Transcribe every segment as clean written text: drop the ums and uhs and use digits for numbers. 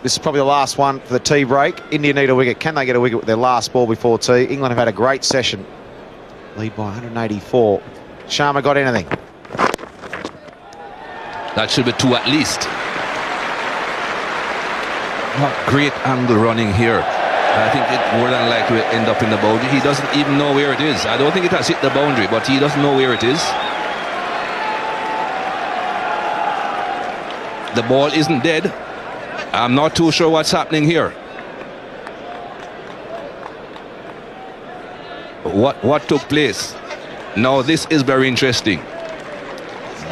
This is probably the last one for the tea break. India need a wicket. Can they get a wicket with their last ball before tea? England have had a great session. Lead by 184. Sharma got anything? That should be 2 at least. Not great angle running here. I think it more than likely will end up in the boundary. He doesn't even know where it is. I don't think it has hit the boundary, but he doesn't know where it is. The ball isn't dead. I'm not too sure what's happening here. What took place? Now this is very interesting.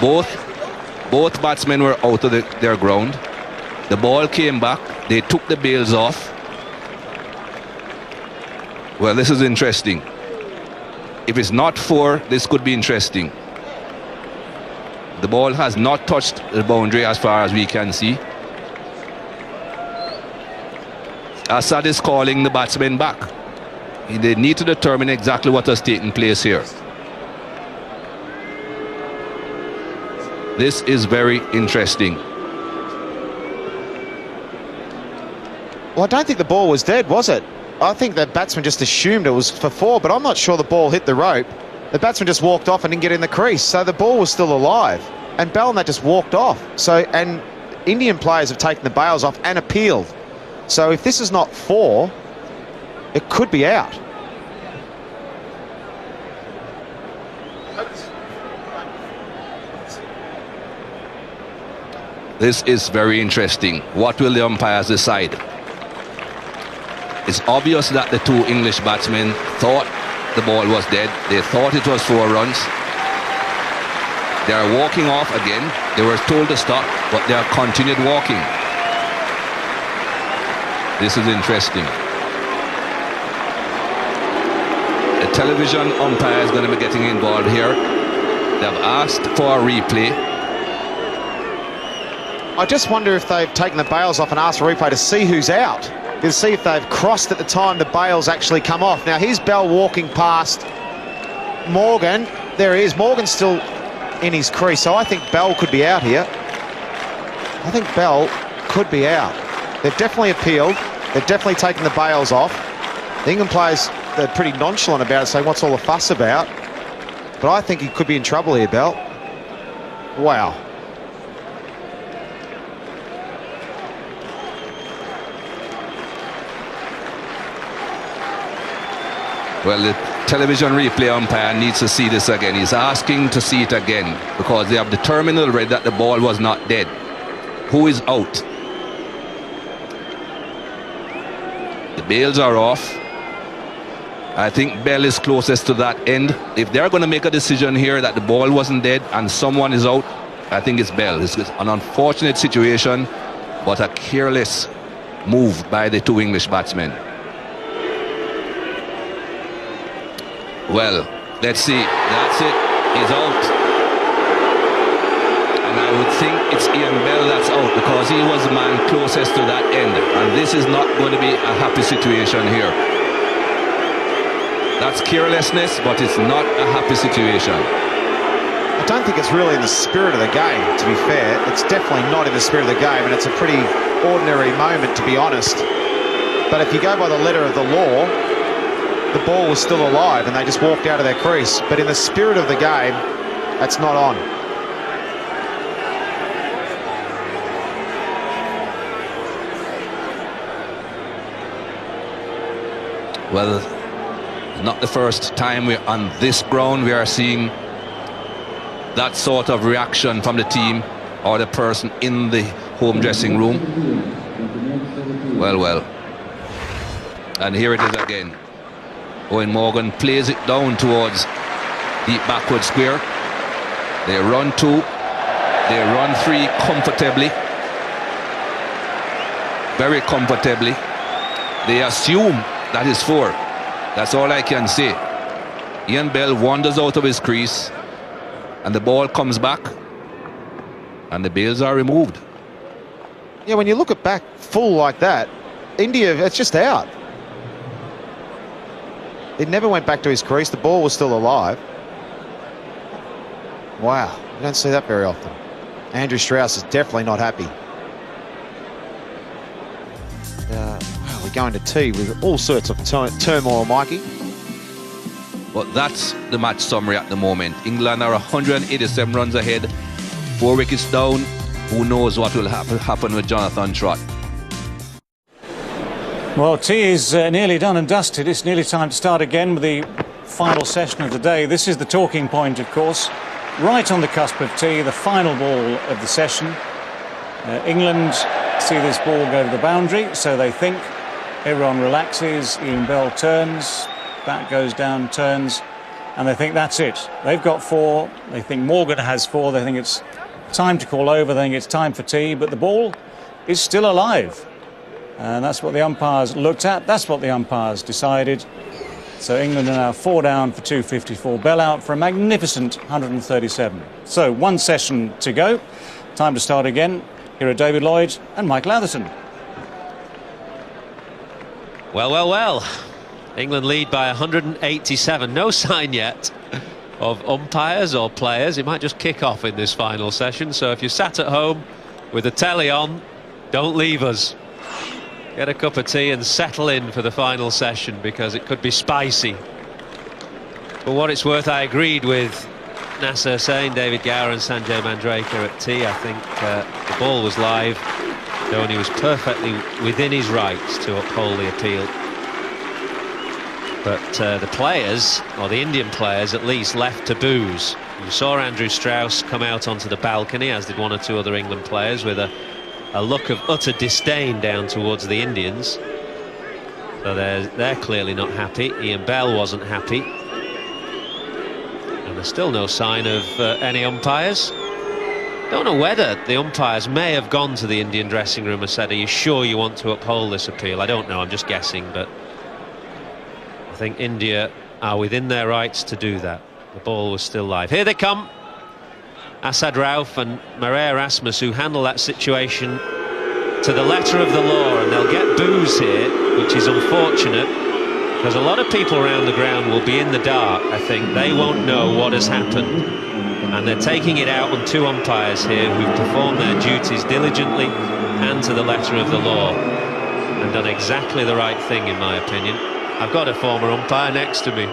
Both batsmen were out of their ground. The ball came back. They took the bails off. Well, this is interesting. If it's not 4, this could be interesting. The ball has not touched the boundary as far as we can see. Assad is calling the batsmen back. They need to determine exactly what has taken place here. This is very interesting. Well, I don't think the ball was dead, was it? I think the batsman just assumed it was for 4, but I'm not sure the ball hit the rope. The batsman just walked off and didn't get in the crease, so the ball was still alive. And Bellinat just walked off. So, and Indian players have taken the bails off and appealed. So if this is not 4, it could be out. This is very interesting. What will the umpires decide? It's obvious that the 2 English batsmen thought the ball was dead. They thought it was 4 runs. They are walking off again. They were told to stop, but they have continued walking. This is interesting. The television umpire is going to be getting involved here. They have asked for a replay. I just wonder if they've taken the bails off and asked for a replay to see who's out. To see if they've crossed at the time the bails actually come off. Now here's Bell walking past Morgan. There he is. Morgan's still in his crease, so I think Bell could be out here. I think Bell could be out. They've definitely appealed. They've definitely taken the bails off. The England players, they're pretty nonchalant about it, saying what's all the fuss about. But I think he could be in trouble here, Bell. Wow. Well, the television replay umpire needs to see this again. He's asking to see it again because they have determined already that the ball was not dead. Who is out? The bails are off. I think Bell is closest to that end. If they're going to make a decision here that the ball wasn't dead and someone is out, I think it's Bell. It's an unfortunate situation, but a careless move by the 2 English batsmen. Well, let's see. That's it. He's out. And I would think it's Ian Bell that's out because he was the man closest to that end. And this is not going to be a happy situation here. That's carelessness, but it's not a happy situation. I don't think it's really in the spirit of the game, to be fair. It's definitely not in the spirit of the game, and it's a pretty ordinary moment, to be honest. But if you go by the letter of the law, the ball was still alive and they just walked out of their crease. But in the spirit of the game, that's not on. Well, not the first time we're on this ground we are seeing that sort of reaction from the team or the person in the home dressing room. Well. And here it is again. Eoin Morgan plays it down towards deep backward square. They run 2. They run 3 comfortably. Very comfortably. They assume that is 4. That's all I can say. Ian Bell wanders out of his crease and the ball comes back and the bails are removed. Yeah, when you look at back full like that, India, it's just out. It never went back to his crease. The ball was still alive. Wow, you don't see that very often. Andrew Strauss is definitely not happy. wow, we're going to tea with all sorts of turmoil, Mikey. But that's the match summary at the moment. England are 187 runs ahead, 4 wickets down. Who knows what will happen with Jonathan Trott? Well, tea is nearly done and dusted. It's nearly time to start again with the final session of the day. This is the talking point, of course. Right on the cusp of tea, the final ball of the session. England see this ball go to the boundary, so they think. Everyone relaxes, Ian Bell turns, bat goes down, turns, and they think that's it. They've got 4, they think Morgan has 4, they think it's time to call over, they think it's time for tea, but the ball is still alive. And that's what the umpires looked at, that's what the umpires decided. So England are now 4 down for 254. Bell out for a magnificent 137. So 1 session to go. Time to start again. Here are David Lloyd and Michael Atherton. Well. England lead by 187. No sign yet of umpires or players. It might just kick off in this final session. So if you're sat at home with the telly on, don't leave us. Get a cup of tea and settle in for the final session, because it could be spicy. For what it's worth, I agreed with Nasser Hussain, David Gower and Sanjay Manjrekar at tea. I think the ball was live. Dhoni was perfectly within his rights to uphold the appeal. But the players, or the Indian players at least, left to booze. You saw Andrew Strauss come out onto the balcony, as did 1 or 2 other England players, with a look of utter disdain down towards the Indians. So they're clearly not happy. Ian Bell wasn't happy. And there's still no sign of any umpires. Don't know whether the umpires may have gone to the Indian dressing room and said, are you sure you want to uphold this appeal? I don't know, I'm just guessing, but I think India are within their rights to do that. The ball was still live. Here they come. Asad Rauf and Marais Erasmus, who handle that situation to the letter of the law, and they'll get boos here, which is unfortunate, because a lot of people around the ground will be in the dark. I think they won't know what has happened, and they're taking it out on 2 umpires here who've performed their duties diligently and to the letter of the law, and done exactly the right thing, in my opinion. I've got a former umpire next to me.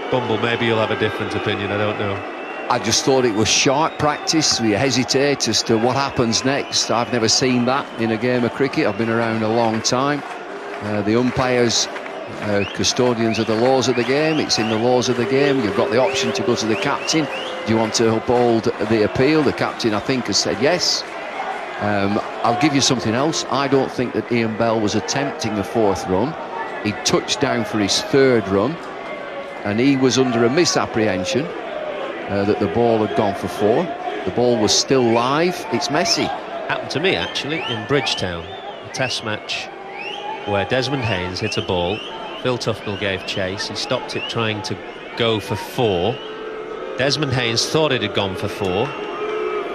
Bumble, maybe you'll have a different opinion, I don't know. I just thought it was sharp practice. We hesitate as to what happens next. I've never seen that in a game of cricket. I've been around a long time. The umpires, custodians of the laws of the game. It's in the laws of the game. You've got the option to go to the captain. Do you want to uphold the appeal? The captain, I think, has said yes. I'll give you something else. I don't think that Ian Bell was attempting a 4th run. He touched down for his 3rd run, and he was under a misapprehension that the ball had gone for 4. The ball was still live. It's messy. Happened to me, actually, in Bridgetown, a test match where Desmond Haynes hit a ball. Phil Tufnell gave chase. He stopped it trying to go for 4. Desmond Haynes thought it had gone for 4.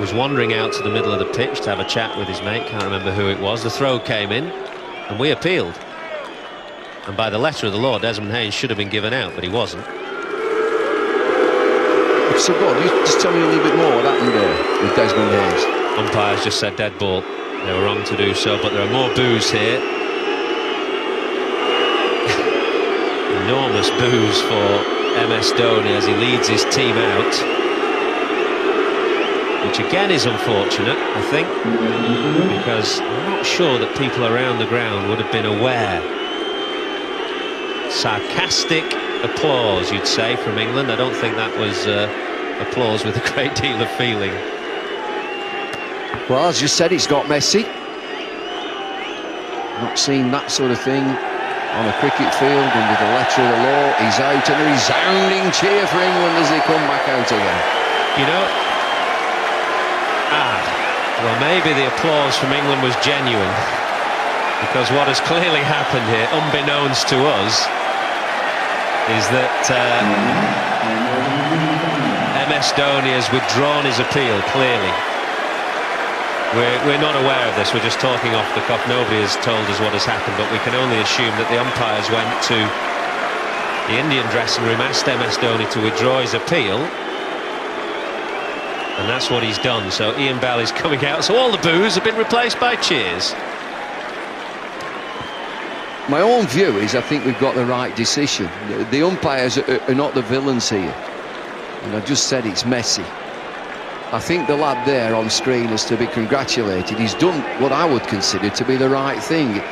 Was wandering out to the middle of the pitch to have a chat with his mate. Can't remember who it was. The throw came in, and we appealed. And by the letter of the law, Desmond Haynes should have been given out, but he wasn't. So go on, you just tell me a little bit more what happened there with Desmond Haynes. Umpires just said dead ball. They were wrong to do so, but there are more boos here. Enormous boos for MS Dhoni as he leads his team out, which again is unfortunate, I think, because I'm not sure that people around the ground would have been aware. Sarcastic applause, you'd say, from England. I don't think that was applause with a great deal of feeling. Well, as you said, it's got messy. Not seen that sort of thing on a cricket field under the letter of the law. He's out, and a resounding cheer for England as they come back out again. You know, well, maybe the applause from England was genuine, because what has clearly happened here, unbeknownst to us, is that MS Dhoni has withdrawn his appeal, clearly. We're not aware of this, we're just talking off the cuff. Nobody has told us what has happened, but we can only assume that the umpires went to the Indian dressing room, asked MS Dhoni to withdraw his appeal, and that's what he's done. So Ian Bell is coming out, so all the boos have been replaced by cheers. My own view is I think we've got the right decision. The umpires are not the villains here. And I just said it's messy. I think the lad there on screen is to be congratulated. He's done what I would consider to be the right thing.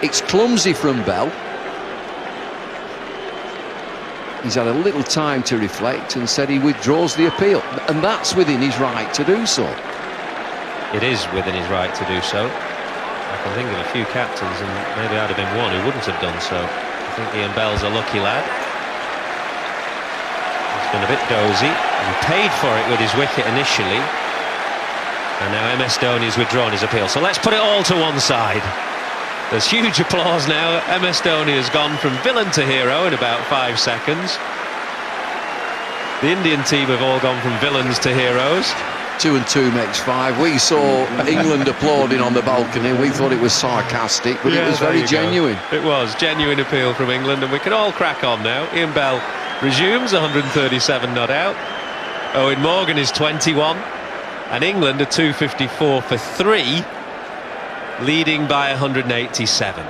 It's clumsy from Bell. He's had a little time to reflect and said he withdraws the appeal. And that's within his right to do so. It is within his right to do so. I can think of a few captains, and maybe I'd have been one who wouldn't have done so. I think Ian Bell's a lucky lad. He's been a bit dozy. He paid for it with his wicket initially. And now MS Dhoni's withdrawn his appeal. So let's put it all to one side. There's huge applause now. MS Dhoni has gone from villain to hero in about 5 seconds. The Indian team have all gone from villains to heroes. 2 and 2 makes 5. We saw England applauding on the balcony. We thought it was sarcastic, but it was very genuine. It was genuine appeal from England, and we can all crack on now. Ian Bell resumes, 137 not out. Owen Morgan is 21, and England are 254 for 3, leading by 187.